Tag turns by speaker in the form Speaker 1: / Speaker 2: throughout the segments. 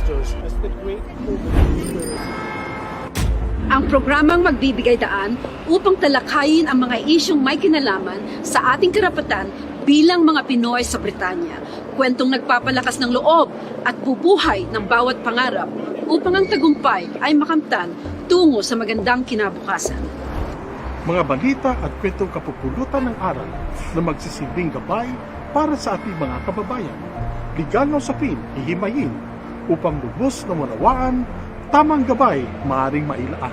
Speaker 1: ancestors as the great movement.
Speaker 2: Ang programang magbibigay daan upang talakayin ang mga isyong may kinalaman sa ating karapatan bilang mga Pinoy sa Britanya. Kwentong nagpapalakas ng loob at bubuhay ng bawat pangarap upang ang tagumpay ay makamtan tungo sa magandang kinabukasan.
Speaker 1: Mga balita at kwentong kapupulutan ng aral na magsisilbing gabay para sa ating mga kababayan. Legal na usapin, hihimayin upang lubos na manawaan, tamang gabay maaring mailaan.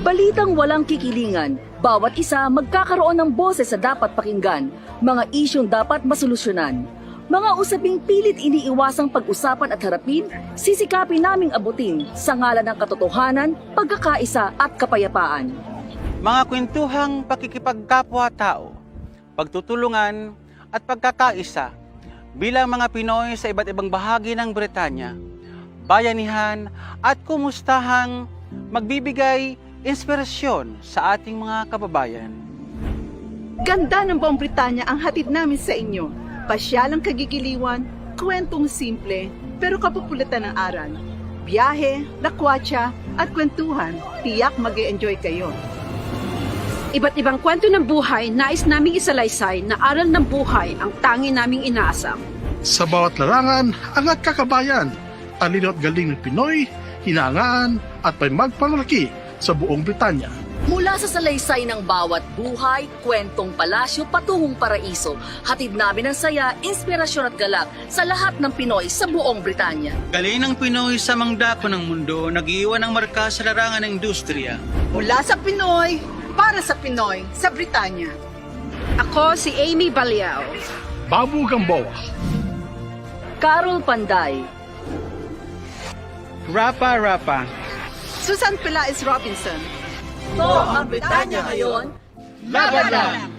Speaker 3: Balitang walang kikilingan, bawat isa magkakaroon ng boses sa dapat pakinggan, mga isyong dapat masolusyonan. Mga usaping pilit iniiwasang pag-usapan at harapin, sisikapin naming abutin sa ngalan ng katotohanan, pagkakaisa at kapayapaan.
Speaker 4: Mga kwentuhang pakikipagkapwa-tao, pagtutulungan at pagkakaisa bilang mga Pinoy sa iba't ibang bahagi ng Britanya, bayanihan at kumustahang magbibigay inspirasyon sa ating mga kababayan.
Speaker 5: Ganda ng buong Britanya ang hatid namin sa inyo. Pasyalang kagigiliwan, kwentong simple, pero kapupulutan ng aral. Biyahe, lakwatsa, at kwentuhan, tiyak mag-e-enjoy kayo.
Speaker 2: Iba't ibang kwento ng buhay, nais naming isalaysay na aral ng buhay ang tangi naming inaasam.
Speaker 1: Sa bawat larangan, angat kakabayan, talino at galing ng Pinoy, hinangaan at may magpalaki sa buong Britanya.
Speaker 3: Mula sa salaysay ng bawat buhay, kwentong palasyo patungong paraiso, hatid namin ang saya, inspirasyon at galak sa lahat ng Pinoy sa buong Britanya.
Speaker 4: Galing ng Pinoy sa mangdako ng mundo, nag-iwan ng marka sa larangan ng industriya.
Speaker 5: Mula sa Pinoy, para sa Pinoy, sa Britanya.
Speaker 2: Ako si Amy Baliao.
Speaker 1: Babu Gamboa.
Speaker 3: Carol Panday.
Speaker 4: Rapa.
Speaker 5: Susan Pelaez Robinson.
Speaker 3: To ang Britanya ngayon, laban lang!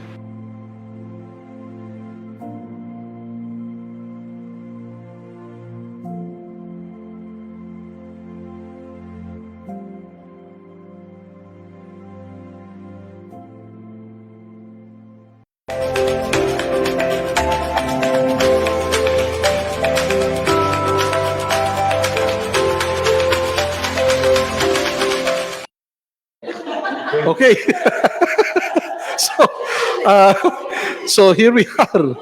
Speaker 1: Okay. So here we are.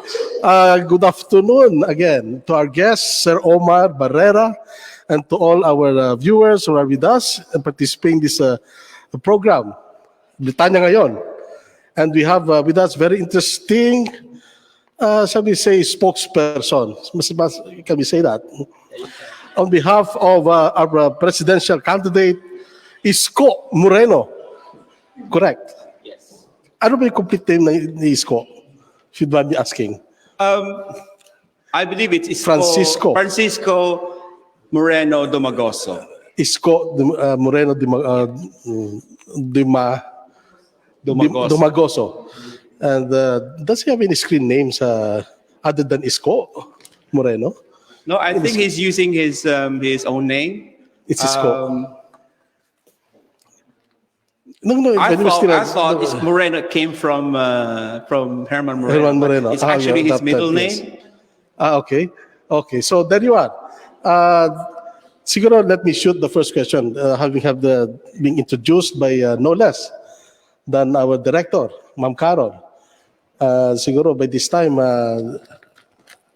Speaker 1: Good afternoon again to our guest, Sir Omar Barera, and to all our viewers who are with us and participating in this program, Britanya Ngayon. And we have with us very interesting, shall we say, spokesperson. Can we say that? On behalf of our presidential candidate, Isko Moreno. Correct?
Speaker 6: Yes.
Speaker 1: Ano ba yung complete name ni Isko? Should I be asking?
Speaker 6: I believe it's
Speaker 1: Francisco.
Speaker 6: Francisco Moreno Domagoso.
Speaker 1: Isko Moreno Domagoso. And does he have any screen names other than Isko Moreno?
Speaker 6: No, I think he's using his own name.
Speaker 1: It's Isko. No,
Speaker 6: I thought Isko Moreno came from Herman Moreno.
Speaker 1: Herman Moreno.
Speaker 6: It's actually his middle
Speaker 1: yes.
Speaker 6: name.
Speaker 1: Okay. Okay. So there you are. Siguro, let me shoot the first question. Being introduced by no less than our director, Ma'am Carol. Siguro by this time,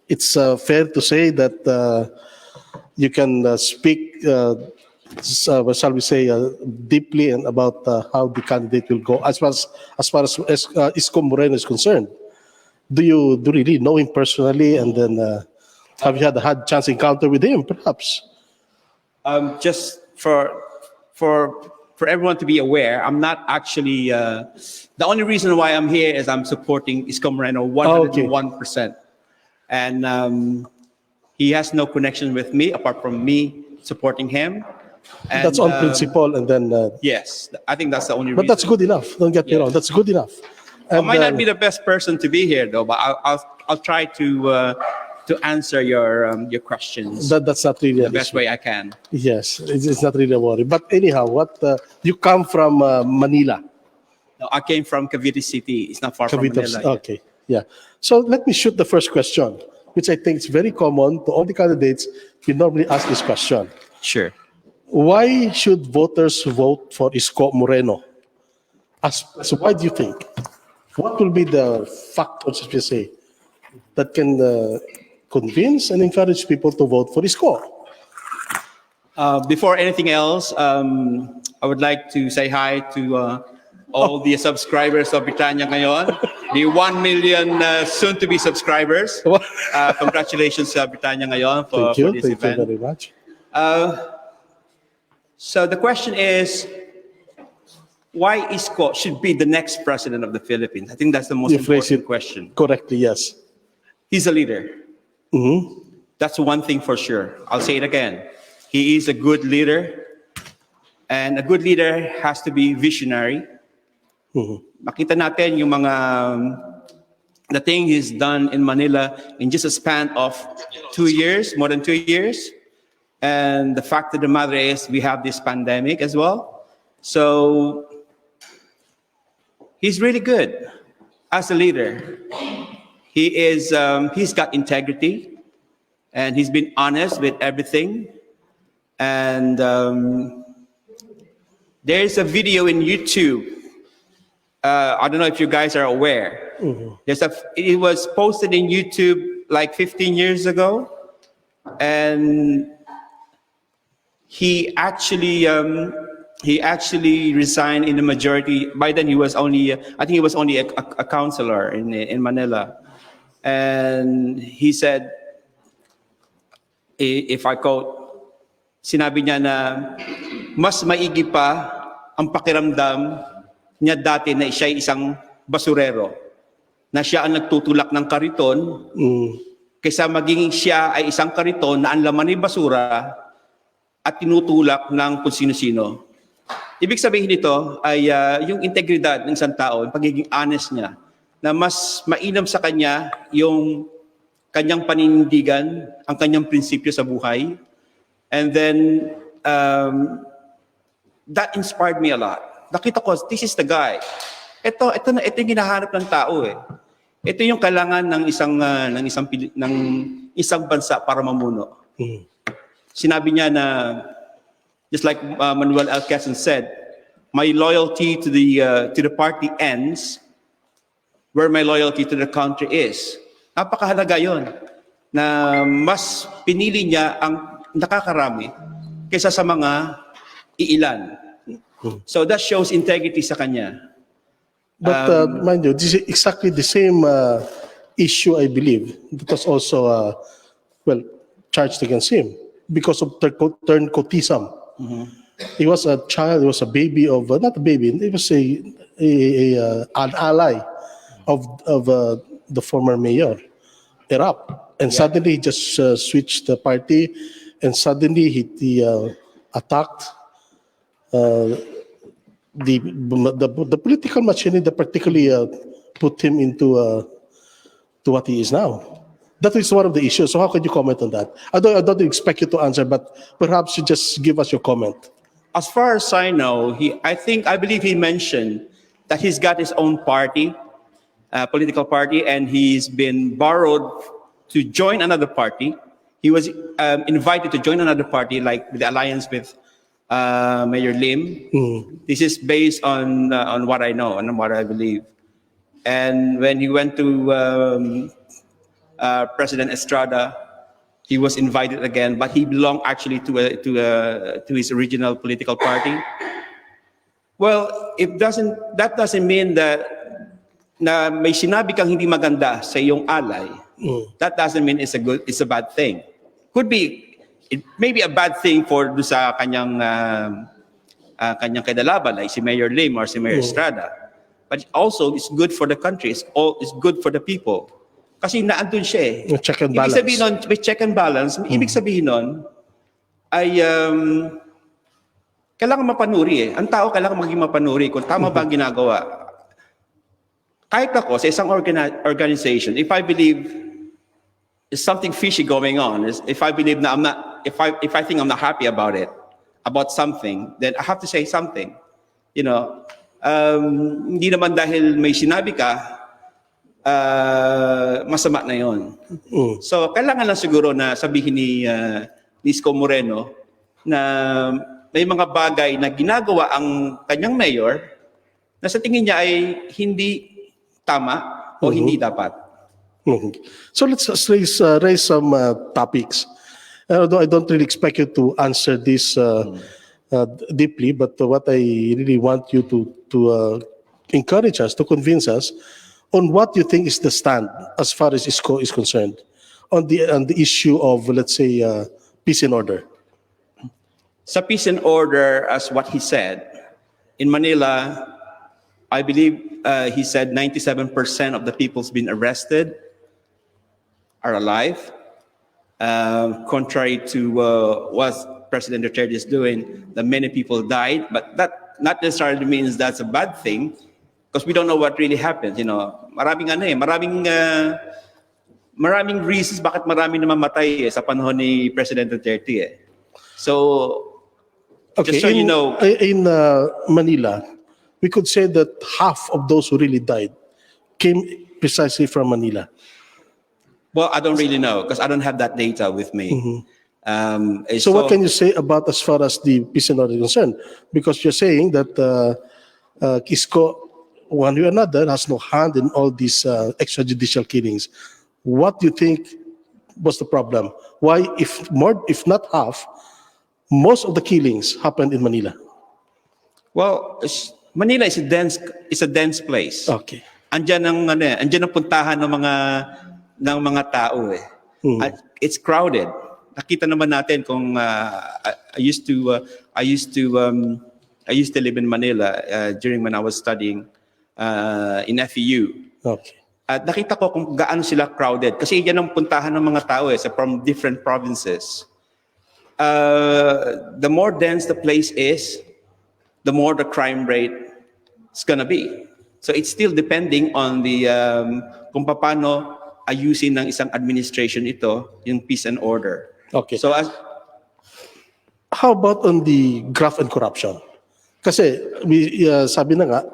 Speaker 1: it's fair to say that you can speak. Shall we say, deeply and about how the candidate will go as far as Isko Moreno is concerned. Do you really know him personally, and then have you had chance encounter with him, perhaps?
Speaker 6: Just for everyone to be aware, I'm not actually. The only reason why I'm here is I'm supporting Isko Moreno 101%, and he has no connection with me apart from me supporting him. And,
Speaker 1: that's on principle, and then
Speaker 6: yes, I think that's the only
Speaker 1: but
Speaker 6: reason.
Speaker 1: that's good enough. Don't get me wrong. That's good enough.
Speaker 6: I might not be the best person to be here, though, but I'll try to answer your questions.
Speaker 1: That's not really
Speaker 6: the best way I can.
Speaker 1: Yes, it's not really a worry. But anyhow, you come from Manila?
Speaker 6: No, I came from Cavite City. It's not far from
Speaker 1: Cavite,
Speaker 6: Manila.
Speaker 1: okay, yeah. So let me shoot the first question. which I think is very common to all the candidates. We normally ask this question.
Speaker 6: Sure.
Speaker 1: Why should voters vote for Isko Moreno? So why do you think? What will be the factors, if you say, that can convince and encourage people to vote for Isko?
Speaker 6: Before anything else, I would like to say hi to all the subscribers of Britannia ngayon, the 1 million soon-to-be subscribers. Congratulations sa Britannia ngayon for this event.
Speaker 1: Thank you very much.
Speaker 6: So the question is, why Isko should be the next president of the Philippines? I think that's the most
Speaker 1: You phrased
Speaker 6: important
Speaker 1: it
Speaker 6: question.
Speaker 1: correctly, yes.
Speaker 6: He's a leader.
Speaker 1: Mhm.
Speaker 6: That's one thing for sure. I'll say it again. He is a good leader. And a good leader has to be visionary. Makita natin yung mga the thing he's done in Manila in just a span of 2 years, more than 2 years. And the fact of the matter is we have this pandemic as well. So he's really good as a leader. He's got integrity and he's been honest with everything. And there's a video in YouTube. I don't know if you guys are aware. It was posted in YouTube like 15 years ago, and he actually resigned in the majority. By then, he was only I think he was only a councilor in Manila, and he said, if I quote, sinabi niya na mas maigi pa ang pakiramdam niya dati na siya isang basurero, na siya ang nagtutulak ng kariton, kaysa maging siya ay isang kariton na ang laman ay basura at tinutulak ng kung sino-sino. Ibig sabihin nito ay yung integridad ng isang tao, yung pagiging honest niya, na mas mainam sa kanya yung kanyang paninindigan, ang kanyang prinsipyo sa buhay. And then, that inspired me a lot. Nakita ko, this is the guy. Ito yung hinahanap ng tao eh. Ito yung kailangan ng isang bansa para mamuno. Sinabi niya na, just like Manuel L. Quezon said, my loyalty to the party ends where my loyalty to the country is. Napakahalaga yon, na mas pinili niya ang nakakarami kaysa sa mga iilan. So that shows integrity sa kanya.
Speaker 1: But mind you, this is exactly the same issue, I believe, that was also charged against him because of turncoatism. He was a child, he was a baby of not a baby, he was an ally of the former mayor, Erap, and suddenly he just switched the party, and suddenly he attacked the political machinery that particularly put him into to what he is now. That is one of the issues. So how can you comment on that? I don't expect you to answer, but perhaps you just give us your comment.
Speaker 6: As far as I know, I believe he mentioned that he's got his own party, political party, and he's been borrowed to join another party. He was invited to join another party, like the alliance with Mayor Lim. This is based on what I know and what I believe. And when he went to President Estrada, he was invited again, but he belonged actually to his original political party. Well, that doesn't mean that na may sinabi kang hindi maganda sa iyong ally. That doesn't mean it's a bad thing. It may be a bad thing for do sa kanyang kadalaban, like si Mayor Lim or si Mayor Estrada. But also, it's good for the country. It's good for the people. Kasi naandun siya eh.
Speaker 1: Check and balance.
Speaker 6: Ibig sabihin nun, may check and balance. Ibig sabihin nun, ay kailangan mapanuri eh. Ang tao kailangan maging mapanuri kung tama ba ang ginagawa. Kahit ako, sa isang organization, if I believe there's something fishy going on, if I believe na if I think I'm not happy about it, about something, then I have to say something. You know, hindi naman dahil may sinabi ka, masama na yon. So, kailangan lang siguro na sabihin ni Isko Moreno na may mga bagay na ginagawa ang kanyang mayor na sa tingin niya ay hindi tama o hindi dapat.
Speaker 1: So let's raise some topics. Although I don't really expect you to answer this deeply, but what I really want you to encourage us, to convince us on what you think is the stand as far as Isko is concerned on the issue of, let's say, peace and order.
Speaker 6: Sa peace and order, as what he said, in Manila, I believe he said 97% of the people's been arrested are alive. Contrary to what President Duterte is doing, that many people died, but that not necessarily means that's a bad thing, because we don't know what really happened. You know, maraming reasons bakit maraming namamatay sa panahon ni President Duterte. So,
Speaker 1: Okay,
Speaker 6: just so you know,
Speaker 1: in Manila, we could say that half of those who really died came precisely from Manila.
Speaker 6: well, I don't really know because I don't have that data with me.
Speaker 1: So what can you say about as far as the peace and order is concerned? Because you're saying that Isko, one way or another, has no hand in all these extrajudicial killings. What do you think was the problem? Why, if not half, most of the killings happened in Manila?
Speaker 6: Well, Manila is a dense place.
Speaker 1: Okay.
Speaker 6: Andiyan ang puntahan ng mga tao eh. It's crowded. Nakita naman natin kung I used to live in Manila during when I was studying in FEU.
Speaker 1: Okay.
Speaker 6: At nakita ko kung gaano sila crowded kasi yan ang puntahan ng mga tao from different provinces. The more dense the place is, the more the crime rate is gonna be. So it's still depending on the kung paano ayusin ng isang administration ito, yung peace and order.
Speaker 1: Okay.
Speaker 6: So
Speaker 1: how about on the graft and corruption? Kasi sabi na nga,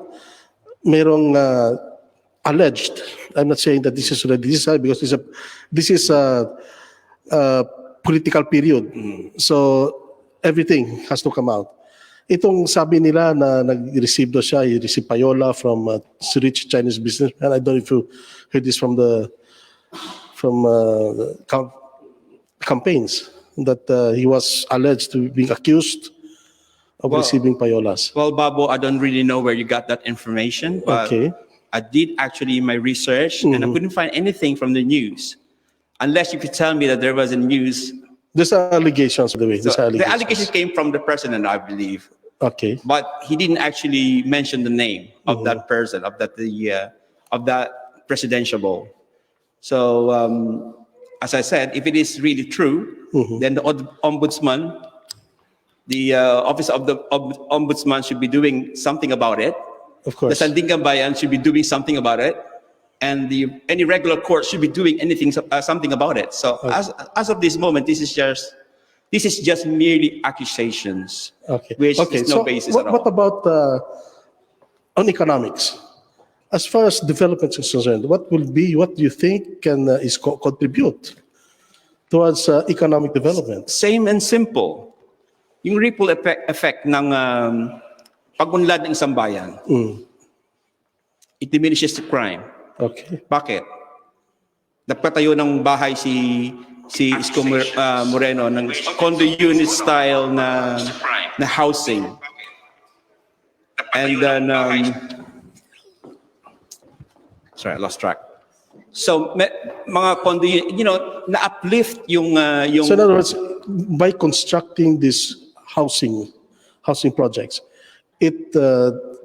Speaker 1: merong alleged. I'm not saying that this is already decided because this is a political period. So everything has to come out. Itong sabi nila na nag-receive daw siya, he received payola from a rich Chinese businessman. I don't know if you heard this from the campaigns that he was alleged to being accused of receiving payolas.
Speaker 6: Well, Babo, I don't really know where you got that information, but
Speaker 1: Okay.
Speaker 6: I did actually my research and I couldn't find anything from the news. Unless you could tell me that there was a news.
Speaker 1: There's allegations, by the way.
Speaker 6: So
Speaker 1: There's
Speaker 6: the
Speaker 1: allegations.
Speaker 6: allegation came from the president, I believe.
Speaker 1: Okay.
Speaker 6: But he didn't actually mention the name of that person, of that presidential bowl. So, as I said, if it is really true, then the ombudsman, the office of the ombudsman should be doing something about it.
Speaker 1: Of course.
Speaker 6: The Sandigan Bayan should be doing something about it, and any regular court should be doing something about it. So, as of this moment, this is just merely accusations,
Speaker 1: Okay.
Speaker 6: which is no basis at all.
Speaker 1: What about on economics? As far as development is concerned, what do you think can contribute towards economic development?
Speaker 6: Same and simple. Yung ripple effect ng pag-unlad ng isang bayan, it diminishes the crime.
Speaker 1: Okay.
Speaker 6: Bakit? Nagpatayo ng bahay si Isko Moreno ng condo unit style na housing. And then, sorry, I lost track. So, mga condo, na-uplift yung...
Speaker 1: So in other words, by constructing these housing projects,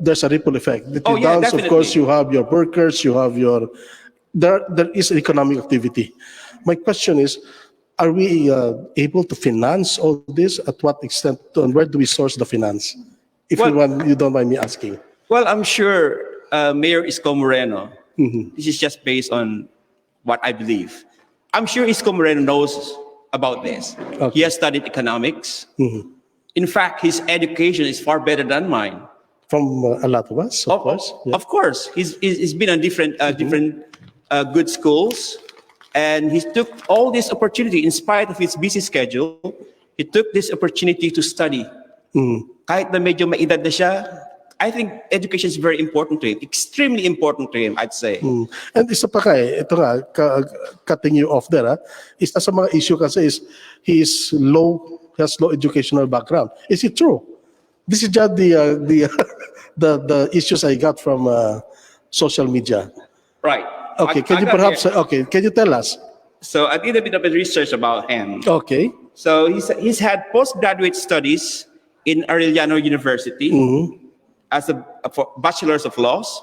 Speaker 1: there's a ripple effect.
Speaker 6: Oh, yeah,
Speaker 1: Of
Speaker 6: definitely.
Speaker 1: course, you have your workers, you have there is economic activity. My question is, are we able to finance all this? At what extent, and where do we source the finance? If you don't mind me asking.
Speaker 6: Well, I'm sure Mayor Isko Moreno, this is just based on what I believe. I'm sure Isko Moreno knows about this.
Speaker 1: Okay.
Speaker 6: He has studied economics. In fact, his education is far better than mine.
Speaker 1: From a lot of us, of course. Yeah.
Speaker 6: Of course, he's been on different good schools. And he took all this opportunity, in spite of his busy schedule, he took this opportunity to study. Kahit na medyo maedad na siya, I think education is very important to him, extremely important to him, I'd say.
Speaker 1: And isa pa ito nga, cutting you off there, isa sa mga issue kasi is, he has low educational background. Is it true? This is just the issues I got from social media.
Speaker 6: Right.
Speaker 1: Okay, can you tell us?
Speaker 6: So I did a bit of research about him.
Speaker 1: Okay.
Speaker 6: So he's had postgraduate studies in Arellano University as a bachelor's of laws,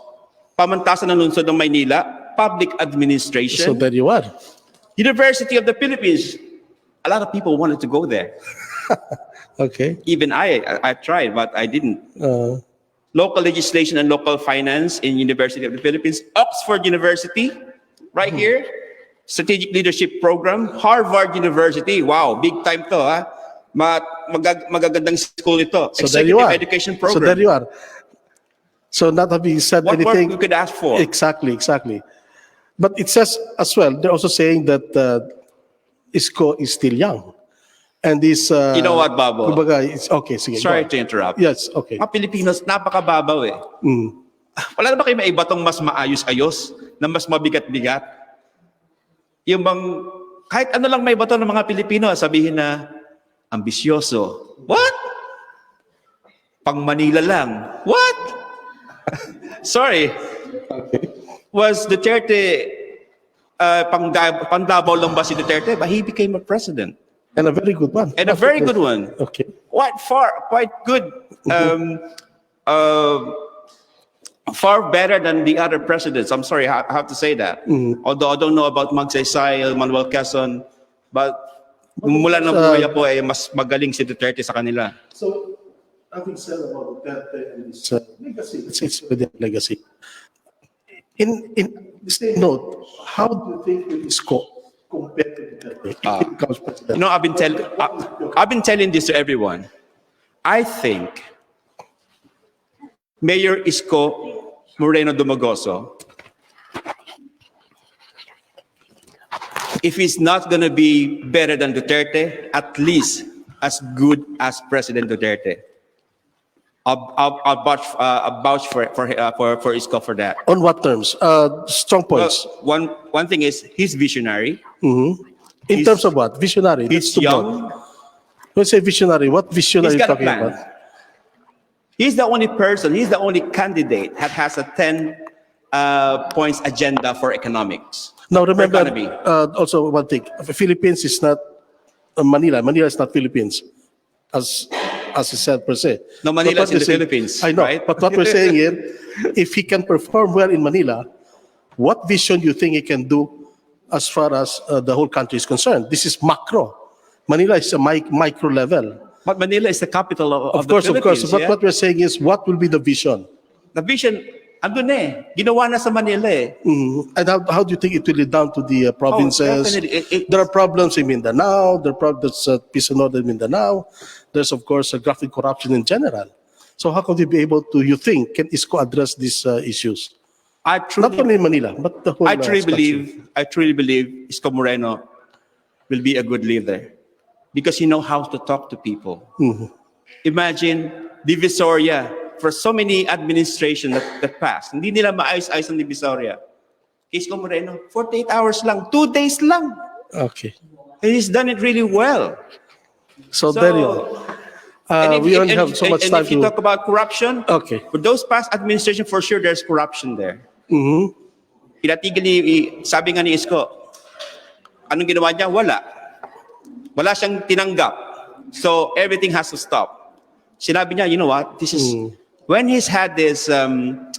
Speaker 6: pamantasan ng lungsod ng Maynila, public administration.
Speaker 1: So there you are.
Speaker 6: University of the Philippines. A lot of people wanted to go there.
Speaker 1: Okay.
Speaker 6: Even I tried, but I didn't. Local legislation and local finance in University of the Philippines. Oxford University, right here. Strategic Leadership Program. Harvard University. Wow, big time to, ha? Magagandang school ito.
Speaker 1: So there you are.
Speaker 6: Education Program.
Speaker 1: So there you are. So not having said
Speaker 6: What more
Speaker 1: anything.
Speaker 6: we could ask for?
Speaker 1: Exactly. But it says as well, they're also saying that Isko is still young. And this...
Speaker 6: You know what, Babo?
Speaker 1: Kumbaga, okay, sige.
Speaker 6: Sorry to interrupt.
Speaker 1: Yes, okay.
Speaker 6: Mga Pilipinos, napakababaw eh. Wala na ba kayo maiba tong mas maayos-ayos, na mas mabigat-bigat? Yung bang, kahit ano lang may bato ng mga Pilipino, sabihin na, ambisyoso. What? Pang Manila lang. What? Sorry. Was Duterte, pang Davao lang ba si Duterte? But he became a president.
Speaker 1: And a very good one.
Speaker 6: And a very good one.
Speaker 1: Okay.
Speaker 6: Quite good. Far better than the other presidents. I'm sorry, I have to say that. Although I don't know about Magsaysay, Manuel Quezon, but mula ng buhay po ay mas magaling si Duterte sa kanila.
Speaker 1: So, having said about Duterte and his legacy, it's already a legacy. In the same note, how do you think it is compared to Duterte if he becomes president?
Speaker 6: You know, I've been telling this to everyone. I think Mayor Isko Moreno Dumagoso, if he's not going to be better than Duterte, at least as good as President Duterte. I'll vouch for Isko for that.
Speaker 1: On what terms? Strong points.
Speaker 6: Well, one thing is he's visionary.
Speaker 1: In terms of what? Visionary.
Speaker 6: He's
Speaker 1: That's too
Speaker 6: young.
Speaker 1: broad. When you say visionary, what visionary
Speaker 6: He's
Speaker 1: are you
Speaker 6: got a
Speaker 1: talking
Speaker 6: plan.
Speaker 1: about?
Speaker 6: He's the only person, he's the only candidate that has a 10 points agenda for economics.
Speaker 1: Now remember,
Speaker 6: economy.
Speaker 1: also one thing, Philippines is not Manila. Manila is not Philippines, as you said per se.
Speaker 6: No, Manila
Speaker 1: But what
Speaker 6: is in the
Speaker 1: we're saying-
Speaker 6: Philippines,
Speaker 1: I know,
Speaker 6: right?
Speaker 1: but what we're saying here, if he can perform well in Manila, what vision do you think he can do as far as the whole country is concerned? This is macro. Manila is a micro level.
Speaker 6: But Manila is the capital of the
Speaker 1: Of course.
Speaker 6: Philippines.
Speaker 1: But
Speaker 6: yeah?
Speaker 1: what we're saying is, what will be the vision?
Speaker 6: The vision, andun eh. Ginawa na sa Manila eh.
Speaker 1: And how do you think it will lead down to the provinces?
Speaker 6: definitely.
Speaker 1: There are problems in Mindanao. There are problems peace and order in Mindanao. There's, of course, a graphic corruption in general. So how could you be able to, you think, can ISKO address these issues? Not only in Manila, but the whole
Speaker 6: I truly
Speaker 1: country.
Speaker 6: believe Isko Moreno will be a good leader because he knows how to talk to people. Imagine Divisoria, for so many administration that passed, hindi nila maayos-ayos ang Divisoria. Isko Moreno, 48 hours lang, 2 days lang.
Speaker 1: Okay.
Speaker 6: And he's done it really well.
Speaker 1: So there you are.
Speaker 6: And
Speaker 1: We only have so much time
Speaker 6: if you
Speaker 1: to...
Speaker 6: talk about corruption,
Speaker 1: Okay.
Speaker 6: for those past administration, for sure, there's corruption there. Pinatigil sabi nga ni Isko, anong ginawa niya? Wala. Wala siyang tinanggap. So everything has to stop. Sinabi niya, you know what? This is when he's had this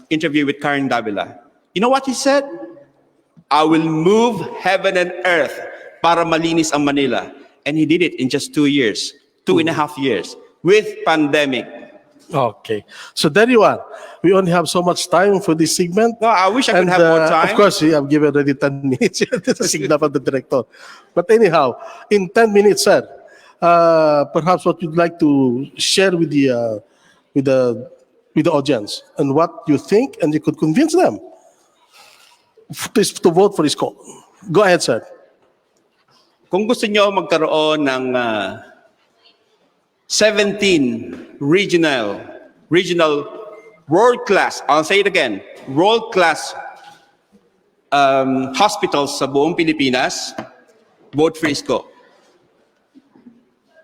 Speaker 6: interview with Karen Davila. You know what he said? I will move heaven and earth para malinis ang Manila. And he did it in just 2 years, 2.5 years, with pandemic.
Speaker 1: Okay. So there you are. We only have so much time for this segment.
Speaker 6: No, I wish I could have more time.
Speaker 1: Of course, we have given already 10 minutes. This is signal from the director. But anyhow, in 10 minutes, sir, perhaps what you'd like to share with the audience and what you think, and you could convince them. to vote for Isko. Go ahead, sir.
Speaker 6: Kung gusto nyo magkaroon ng 17 regional world-class, I'll say it again, world-class hospitals sa buong Pilipinas, vote for Isko.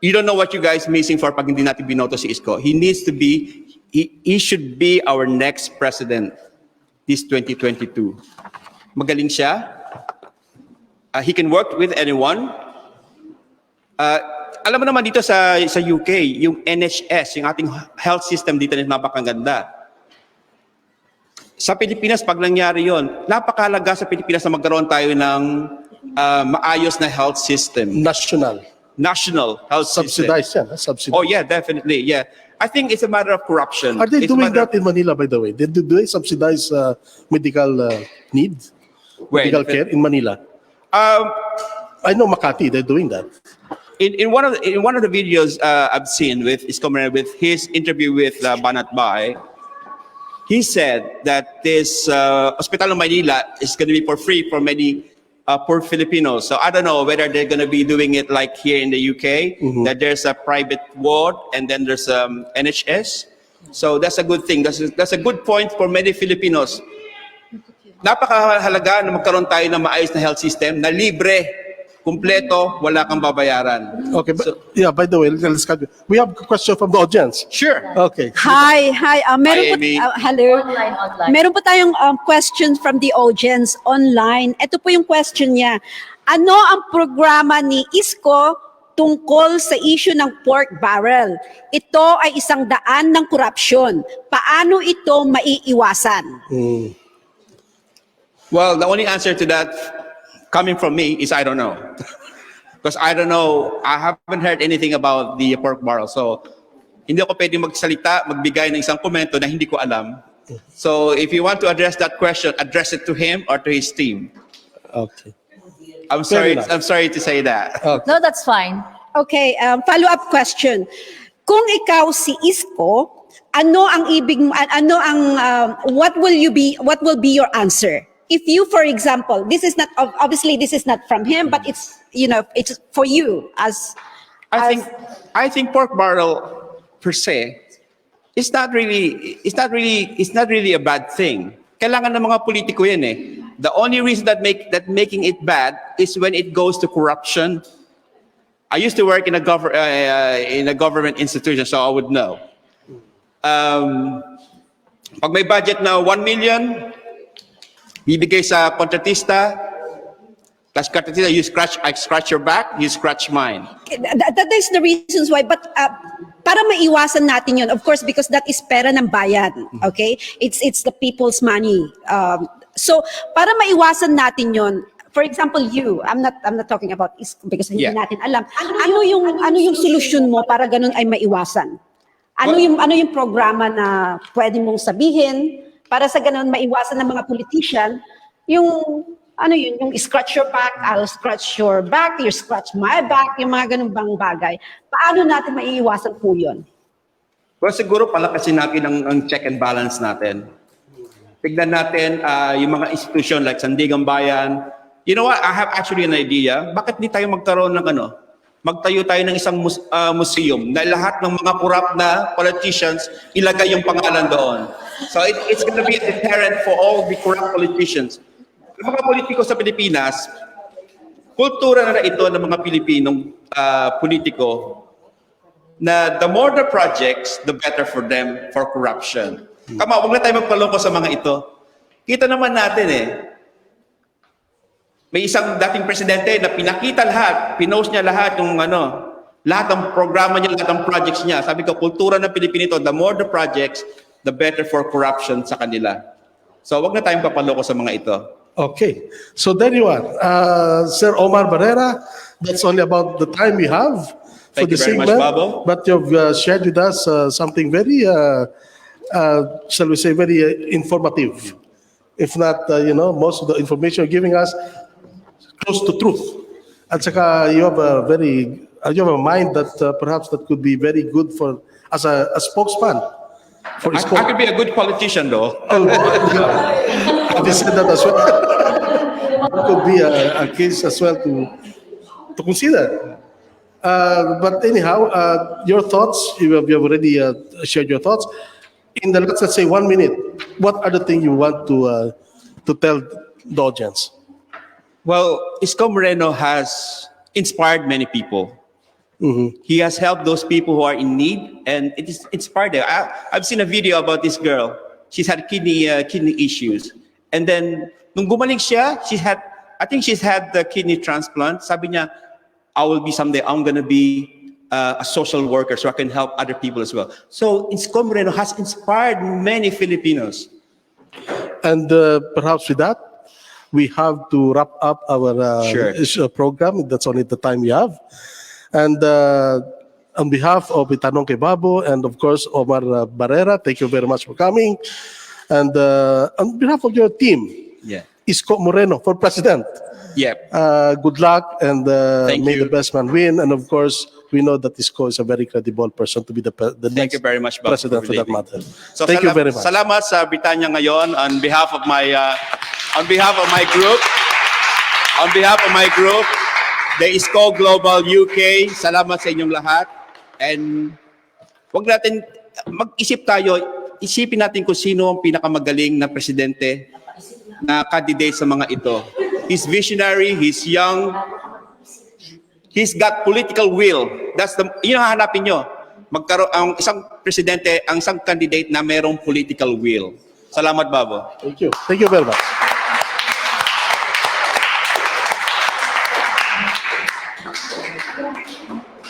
Speaker 6: You don't know what you guys missing for pag hindi natin binoto si Isko. He should be our next president this 2022. Magaling siya. He can work with anyone. Alam mo naman dito sa UK, yung NHS, yung ating health system dito na napakaganda. Sa Pilipinas, pag nangyari yon, napakalaga sa Pilipinas na magkaroon tayo ng maayos na health system. National health
Speaker 1: Subsidized
Speaker 6: system.
Speaker 1: yan. Subsidized.
Speaker 6: Oh yeah, definitely, yeah. I think it's a matter of corruption.
Speaker 1: Are they
Speaker 6: It's a
Speaker 1: doing
Speaker 6: matter
Speaker 1: that in Manila, by the way? Do they subsidize medical need?
Speaker 6: Where?
Speaker 1: Medical care in Manila? I know Makati, they're doing that.
Speaker 6: In one of the videos I've seen with Isko Moreno, with his interview with Banat Bay, he said that this hospital in Manila is going to be for free for many poor Filipinos. So I don't know whether they're going to be doing it like here in the UK, that there's a private ward and then there's NHS. So that's a good thing. That's a good point for many Filipinos. Napakahalaga na magkaroon tayo ng maayos na health system na libre, kumpleto, wala kang babayaran.
Speaker 1: Okay, but yeah, by the way, let's cut. We have a question from the audience.
Speaker 6: Sure.
Speaker 1: Okay.
Speaker 2: Hi. Meron
Speaker 6: Hi,
Speaker 2: po,
Speaker 6: Amy.
Speaker 2: hello.
Speaker 3: Online.
Speaker 2: Meron po tayong question from the audience online. Ito po yung question niya. Ano ang programa ni Isko tungkol sa issue ng pork barrel? Ito ay isang daan ng korupsyon. Paano ito maiiwasan?
Speaker 6: Well, the only answer to that coming from me is I don't know. Because I don't know, I haven't heard anything about the pork barrel. So, hindi ako pwedeng magsalita, magbigay ng isang komento na hindi ko alam. So, if you want to address that question, address it to him or to his team.
Speaker 1: Okay.
Speaker 6: I'm sorry to say that.
Speaker 3: No, that's fine.
Speaker 2: Okay, follow-up question. Kung ikaw si Isko, ano ang what will be your answer? If you, for example, this is not from him, but it's for you
Speaker 6: I think pork barrel per se is not really a bad thing. Kailangan ng mga politiko yan eh. The only reason that making it bad is when it goes to corruption. I used to work in a government institution, so I would know. Pag may budget na 1 million, bibigay sa kontratista, plus kontratista, I scratch your back, you scratch mine.
Speaker 2: That is the reasons why, but para maiwasan natin yun, of course, because that is pera ng bayan, okay? It's the people's money. So para maiwasan natin yun, for example, I'm not talking about Isko because hindi natin alam. Ano yung solusyon mo para ganun ay maiwasan? Ano yung programa na pwede mong sabihin para sa ganun maiwasan ng mga politician yung scratch your back, I'll scratch your back, you scratch my back, yung mga ganun bang bagay. Paano natin maiiwasan po yun?
Speaker 6: Well, siguro palakasin natin ang check and balance natin. Tignan natin yung mga institution like Sandigang Bayan. You know what? I have actually an idea. Bakit di tayo magkaroon ng magtayo tayo ng isang museum na lahat ng mga corrupt na politicians ilagay yung pangalan doon. So it's going to be a deterrent for all the corrupt politicians. Yung mga politiko sa Pilipinas, kultura na ito ng mga Pilipinong politiko na the more the projects, the better for them for corruption. Kama, huwag na tayo magpaloko sa mga ito. Kita naman natin may isang dating presidente na pinakita lahat, pinost niya lahat yung lahat ng programa niya, lahat ng projects niya. Sabi ko, kultura ng Pilipino ito, the more the projects, the better for corruption sa kanila. So, wag na tayong papaloko sa mga ito.
Speaker 1: Okay. So there you are. Sir Omar Barera, that's only about the time we have for
Speaker 6: Thank you
Speaker 1: this
Speaker 6: very much,
Speaker 1: segment.
Speaker 6: Babo.
Speaker 1: But you've shared with us something very, shall we say, very informative. If not, most of the information you're giving us close to truth. At saka you have a mind that perhaps that could be very good for as a spokesman for
Speaker 6: I could be a good politician though.
Speaker 1: Have you said that as well? could be a case as well to consider. But anyhow, your thoughts, you have already shared your thoughts. In the last, let's say, 1 minute, what are the things you want to tell the audience?
Speaker 6: Well, Isko Moreno has inspired many people. He has helped those people who are in need, and it is inspired them. I've seen a video about this girl. She's had kidney issues, and then nung gumaling siya, I think she's had the kidney transplant. Sabi niya, I'm gonna be a social worker so I can help other people as well. So Isko Moreno has inspired many Filipinos.
Speaker 1: And perhaps with that, we have to wrap up our program. That's only the time we have. And on behalf of Itanong Kay Babo and of course Omar Barera, thank you very much for coming. And on behalf of your team, Isko Moreno for president. Good luck, and may the best man win. And of course, we know that Isko is a very credible person to be the
Speaker 6: Thank
Speaker 1: next
Speaker 6: you very much, Bob,
Speaker 1: president for that matter.
Speaker 6: So
Speaker 1: Thank you very much.
Speaker 6: Salamat sa Britannia ngayon on behalf of my group. On behalf of my group, the Isko Global UK, salamat sa inyong lahat. And wag natin isipin natin kung sino ang pinakamagaling na presidente na candidate sa mga ito. He's visionary, he's young, he's got political will. Yun ang hanapin nyo. Ang isang presidente, ang isang candidate na merong political will. Salamat, Babo.
Speaker 1: Thank you. Thank you very much.